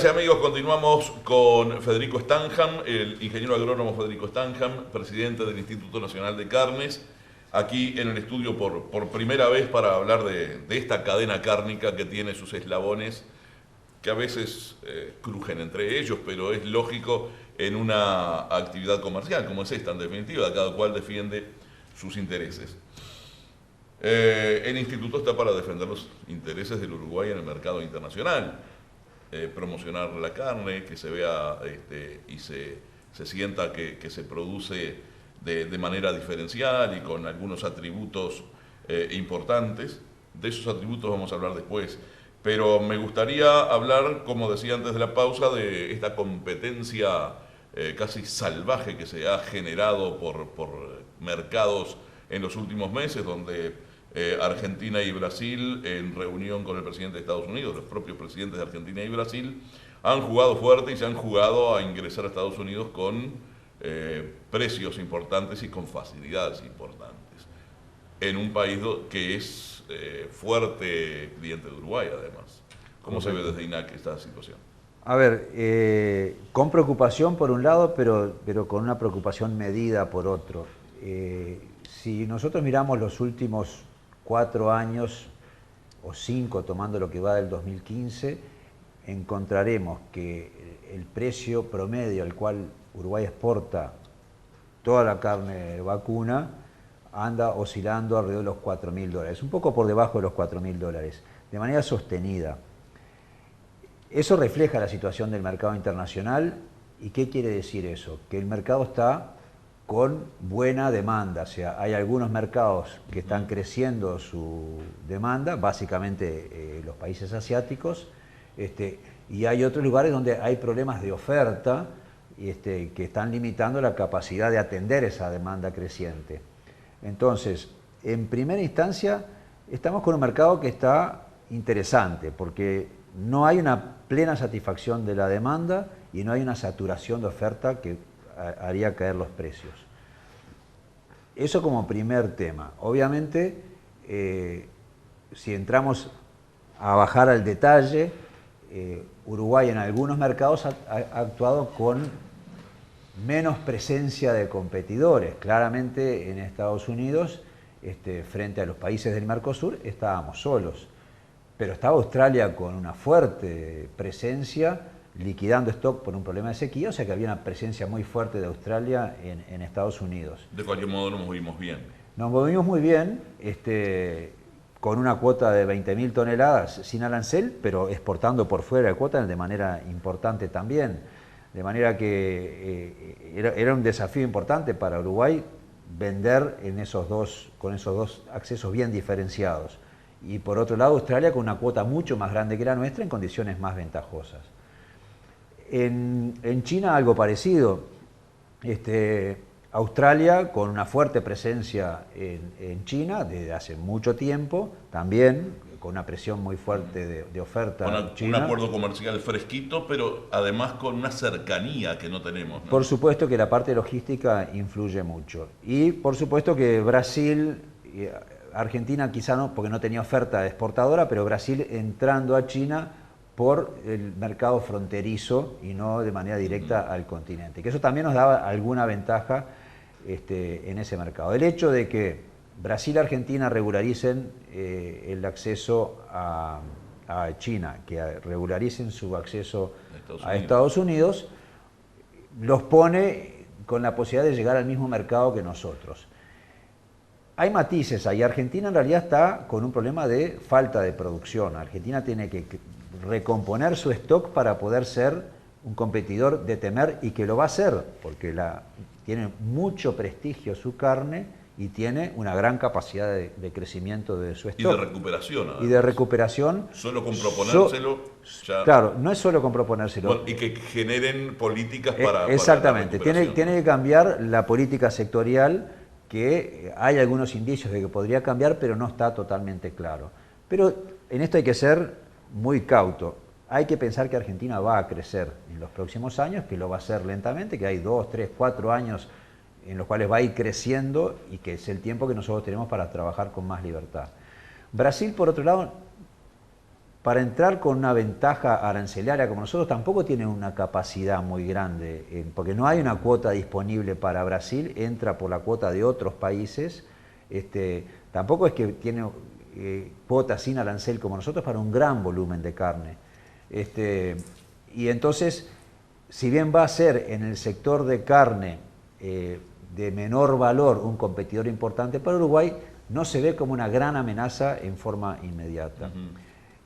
Amigas y amigos, continuamos con Federico Stanham, el ingeniero agrónomo Federico Stanham, presidente del Instituto Nacional de Carnes, aquí en el estudio por primera vez para hablar de esta cadena cárnica que tiene sus eslabones, que a veces crujen entre ellos, pero es lógico en una actividad comercial como es esta, en definitiva, cada cual defiende sus intereses. El instituto está para defender los intereses del Uruguay en el mercado internacional. Promocionar la carne, que se vea y se sienta que se produce de manera diferencial y con algunos atributos importantes. De esos atributos vamos a hablar después. Pero me gustaría hablar, como decía antes de la pausa, de esta competencia casi salvaje que se ha generado por mercados en los últimos meses, donde Argentina y Brasil, en reunión con el presidente de Estados Unidos, los propios presidentes de Argentina y Brasil, han jugado fuerte y se han jugado a ingresar a Estados Unidos con precios importantes y con facilidades importantes, en un país que es fuerte cliente de Uruguay, además. ¿Cómo se ve desde INAC esta situación? A ver, con preocupación por un lado, pero con una preocupación medida por otro. Si nosotros miramos los últimos 4 años o 5, tomando lo que va del 2015, encontraremos que el precio promedio al cual Uruguay exporta toda la carne vacuna anda oscilando alrededor de los $4.000, un poco por debajo de los $4.000, de manera sostenida. Eso refleja la situación del mercado internacional. ¿Y qué quiere decir eso? Que el mercado está con buena demanda, o sea, hay algunos mercados que están creciendo su demanda, básicamente los países asiáticos, y hay otros lugares donde hay problemas de oferta que están limitando la capacidad de atender esa demanda creciente. Entonces, en primera instancia, estamos con un mercado que está interesante, porque no hay una plena satisfacción de la demanda y no hay una saturación de oferta que haría caer los precios. Eso como primer tema. Obviamente, si entramos a bajar al detalle, Uruguay en algunos mercados ha actuado con menos presencia de competidores. Claramente en Estados Unidos, frente a los países del Mercosur, estábamos solos. Pero estaba Australia con una fuerte presencia, liquidando stock por un problema de sequía, o sea que había una presencia muy fuerte de Australia en Estados Unidos. De cualquier modo nos movimos bien. Nos movimos muy bien, con una cuota de 20.000 toneladas sin arancel, pero exportando por fuera de cuota de manera importante también. De manera que era un desafío importante para Uruguay vender con esos dos accesos bien diferenciados. Y por otro lado, Australia con una cuota mucho más grande que la nuestra en condiciones más ventajosas. En China algo parecido. Australia con una fuerte presencia en China desde hace mucho tiempo, también con una presión muy fuerte de oferta con china. Un acuerdo comercial fresquito, pero además con una cercanía que no tenemos, ¿no? Por supuesto que la parte logística influye mucho. Y por supuesto que Brasil, Argentina quizá no, porque no tenía oferta exportadora, pero Brasil entrando a China por el mercado fronterizo y no de manera directa al continente. Que eso también nos daba alguna ventaja en ese mercado. El hecho de que Brasil y Argentina regularicen el acceso a China, que regularicen su acceso a Estados Unidos, los pone con la posibilidad de llegar al mismo mercado que nosotros. Hay matices ahí. Argentina en realidad está con un problema de falta de producción. Argentina tiene que recomponer su stock para poder ser un competidor de temer, y que lo va a hacer, porque tiene mucho prestigio su carne y tiene una gran capacidad de crecimiento de su stock. Y de recuperación. Y de recuperación. Solo con proponérselo. Claro, no es solo con proponérselo. Bueno, y que generen políticas para... Exactamente. Para la tiene que cambiar la política sectorial, que hay algunos indicios de que podría cambiar, pero no está totalmente claro. Pero en esto hay que ser muy cauto. Hay que pensar que Argentina va a crecer en los próximos años, que lo va a hacer lentamente, que hay 2, 3, 4 años en los cuales va a ir creciendo y que es el tiempo que nosotros tenemos para trabajar con más libertad. Brasil, por otro lado, para entrar con una ventaja arancelaria como nosotros tampoco tiene una capacidad muy grande, porque no hay una cuota disponible para Brasil, entra por la cuota de otros países, tampoco es que tiene cuotas sin arancel como nosotros para un gran volumen de carne. Y entonces, si bien va a ser en el sector de carne de menor valor un competidor importante para Uruguay, no se ve como una gran amenaza en forma inmediata.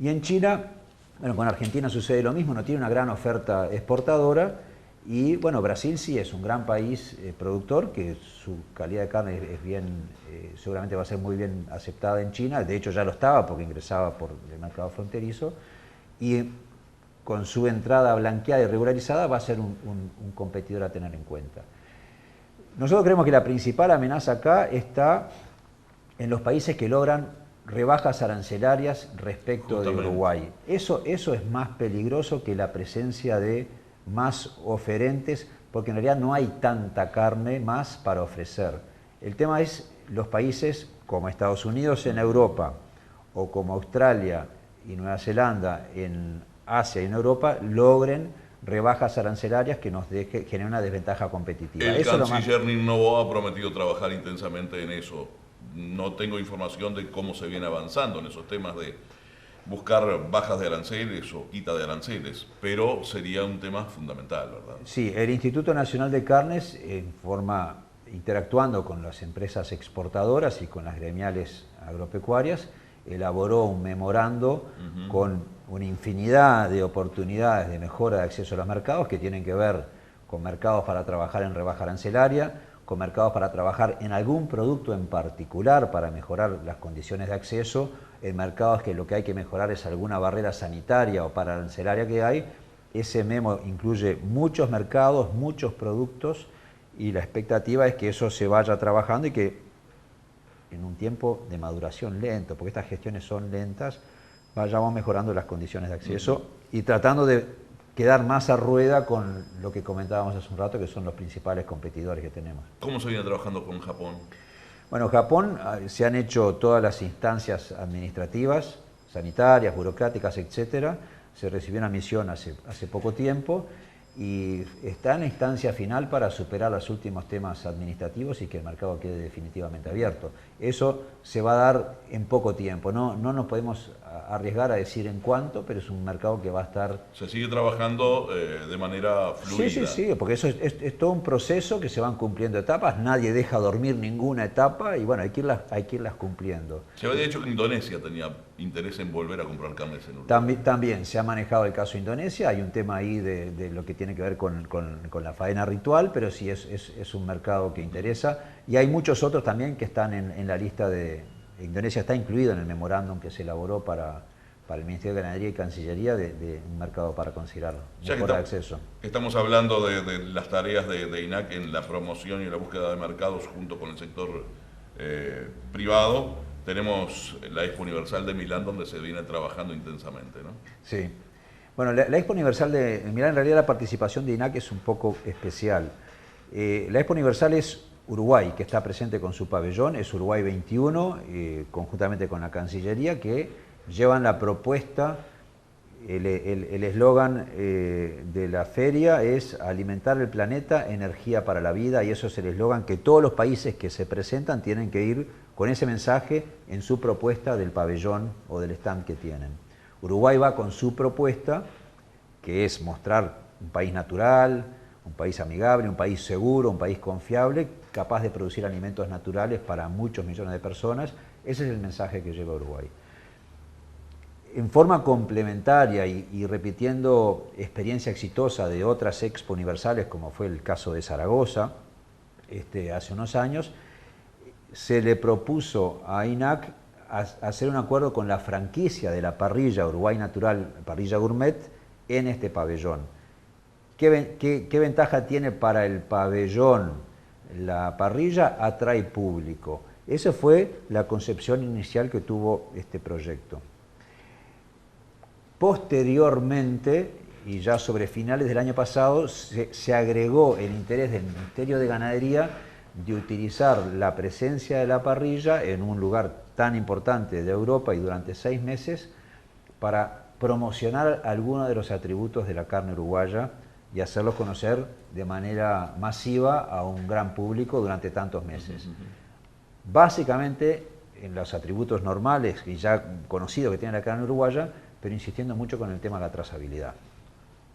Y en China, bueno, con Argentina sucede lo mismo, no tiene una gran oferta exportadora, y bueno, Brasil sí es un gran país productor, que su calidad de carne es bien, seguramente va a ser muy bien aceptada en China, de hecho ya lo estaba porque ingresaba por el mercado fronterizo, y con su entrada blanqueada y regularizada va a ser un competidor a tener en cuenta. Nosotros creemos que la principal amenaza acá está en los países que logran rebajas arancelarias respecto de Uruguay. Eso es más peligroso que la presencia de más oferentes, porque en realidad no hay tanta carne más para ofrecer. El tema es los países como Estados Unidos en Europa, o como Australia y Nueva Zelanda en Asia y en Europa, logren rebajas arancelarias que nos generen una desventaja competitiva. El eso canciller Novoa ha prometido trabajar intensamente en eso. No tengo información de cómo se viene avanzando en esos temas de buscar bajas de aranceles o quita de aranceles, pero sería un tema fundamental, ¿verdad? Sí, el Instituto Nacional de Carnes, interactuando con las empresas exportadoras y con las gremiales agropecuarias, elaboró un memorando con una infinidad de oportunidades de mejora de acceso a los mercados que tienen que ver con mercados para trabajar en rebaja arancelaria, con mercados para trabajar en algún producto en particular para mejorar las condiciones de acceso, en mercados que lo que hay que mejorar es alguna barrera sanitaria o paraarancelaria que hay. Ese memo incluye muchos mercados, muchos productos, y la expectativa es que eso se vaya trabajando y que en un tiempo de maduración lento, porque estas gestiones son lentas, vayamos mejorando las condiciones de acceso y tratando de quedar más a rueda con lo que comentábamos hace un rato, que son los principales competidores que tenemos. ¿Cómo se viene trabajando con Japón? Bueno, Japón se han hecho todas las instancias administrativas, sanitarias, burocráticas, etcétera. Se recibió una misión hace poco tiempo y está en la instancia final para superar los últimos temas administrativos y que el mercado quede definitivamente abierto. Eso se va a dar en poco tiempo, no nos podemos arriesgar a decir en cuánto, pero es un mercado que va a estar... Se sigue trabajando de manera fluida. Sí, porque eso es todo un proceso que se van cumpliendo etapas, nadie deja dormir ninguna etapa y bueno, hay que irlas cumpliendo. Se había dicho que Indonesia tenía interés en volver a comprar carnes en Uruguay. También se ha manejado el caso de Indonesia, hay un tema ahí de lo que tiene que ver con la faena ritual, pero sí es un mercado que interesa, y hay muchos otros también que están en la lista de... Indonesia está incluido en el memorándum que se elaboró para el Ministerio de Ganadería y Cancillería de un mercado para considerar mejor acceso. Estamos hablando de las tareas de INAC en la promoción y la búsqueda de mercados junto con el sector privado. Tenemos la Expo Universal de Milán, donde se viene trabajando intensamente, ¿no? Sí. Bueno, la Expo Universal de Milán, en realidad la participación de INAC es un poco especial. La Expo Universal es Uruguay, que está presente con su pabellón, es Uruguay 21, conjuntamente con la Cancillería, que llevan la propuesta, el eslogan de la feria es alimentar el planeta, energía para la vida, y eso es el eslogan que todos los países que se presentan tienen que ir con ese mensaje en su propuesta del pabellón o del stand que tienen. Uruguay va con su propuesta, que es mostrar un país natural, un país amigable, un país seguro, un país confiable, capaz de producir alimentos naturales para muchos millones de personas. Ese es el mensaje que lleva Uruguay. En forma complementaria y repitiendo experiencia exitosa de otras Expo Universales, como fue el caso de Zaragoza hace unos años, se le propuso a INAC hacer un acuerdo con la franquicia de la parrilla Uruguay Natural, parrilla gourmet, en este pabellón. ¿Qué ventaja tiene para el pabellón la parrilla? Atrae público. Esa fue la concepción inicial que tuvo este proyecto. Posteriormente, y ya sobre finales del año pasado, se agregó el interés del Ministerio de Ganadería de utilizar la presencia de la parrilla en un lugar tan importante de Europa y durante 6 meses para promocionar algunos de los atributos de la carne uruguaya y hacerlos conocer de manera masiva a un gran público durante tantos meses. Básicamente en los atributos normales y ya conocidos que tiene la carne uruguaya, pero insistiendo mucho con el tema de la trazabilidad.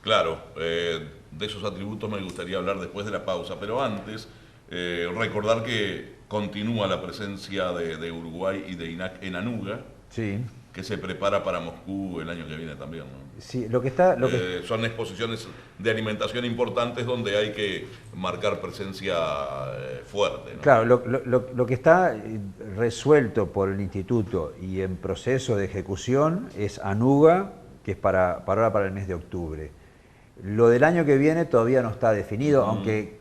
Claro, de esos atributos me gustaría hablar después de la pausa, pero antes recordar que continúa la presencia de Uruguay y de INAC en Anuga, Sí. que se prepara para Moscú el año que viene también, ¿no? Sí, Son exposiciones de alimentación importantes donde hay que marcar presencia fuerte, ¿no? Claro, lo que está resuelto por el instituto y en proceso de ejecución es Anuga, que es ahora para el mes de octubre. Lo del año que viene todavía no está definido, aunque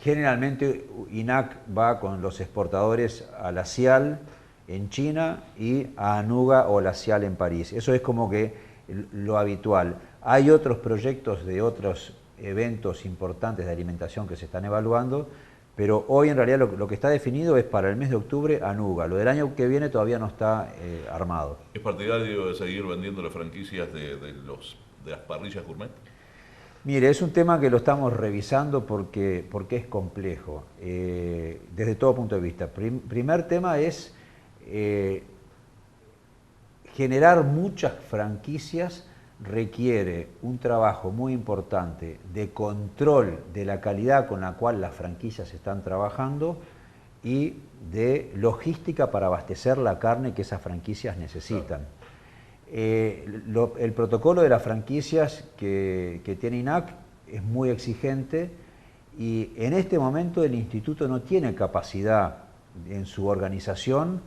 generalmente INAC va con los exportadores a la CIAL en China y a Anuga o la CIAL en París. Eso es como que lo habitual. Hay otros proyectos de otros eventos importantes de alimentación que se están evaluando, pero hoy en realidad lo que está definido es para el mes de octubre Anuga. Lo del año que viene todavía no está armado. ¿Es partidario de seguir vendiendo las franquicias de las parrillas gourmet? Mire, es un tema que lo estamos revisando porque es complejo, desde todo punto de vista. Primer tema es generar muchas franquicias requiere un trabajo muy importante de control de la calidad con la cual las franquicias están trabajando y de logística para abastecer la carne que esas franquicias necesitan. El protocolo de las franquicias que tiene INAC es muy exigente y en este momento el instituto no tiene capacidad en su organización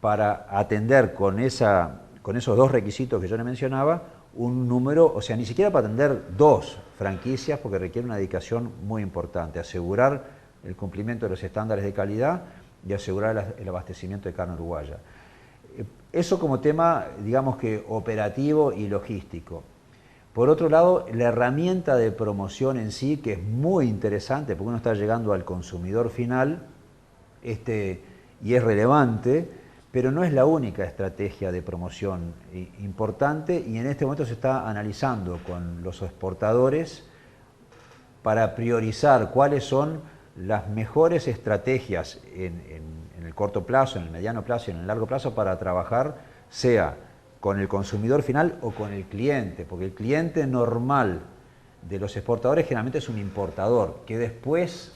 para atender con esos dos requisitos que yo le mencionaba un número, o sea, ni siquiera para atender 2 franquicias porque requiere una dedicación muy importante, asegurar el cumplimiento de los estándares de calidad y asegurar el abastecimiento de carne uruguaya. Eso como tema, digamos que operativo y logístico. Por otro lado, la herramienta de promoción en sí, que es muy interesante porque uno está llegando al consumidor final y es relevante, pero no es la única estrategia de promoción importante y en este momento se está analizando con los exportadores para priorizar cuáles son las mejores estrategias en el corto plazo, en el mediano plazo y en el largo plazo para trabajar, sea con el consumidor final o con el cliente, porque el cliente normal de los exportadores generalmente es un importador que después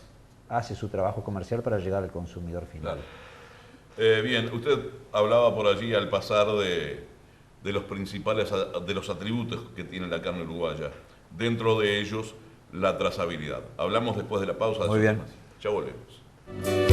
hace su trabajo comercial para llegar al consumidor final. Claro. Bien, usted hablaba por allí al pasar de los principales, de los atributos que tiene la carne uruguaya, dentro de ellos la trazabilidad. Hablamos después de la pausa. Muy bien. Ya volvemos.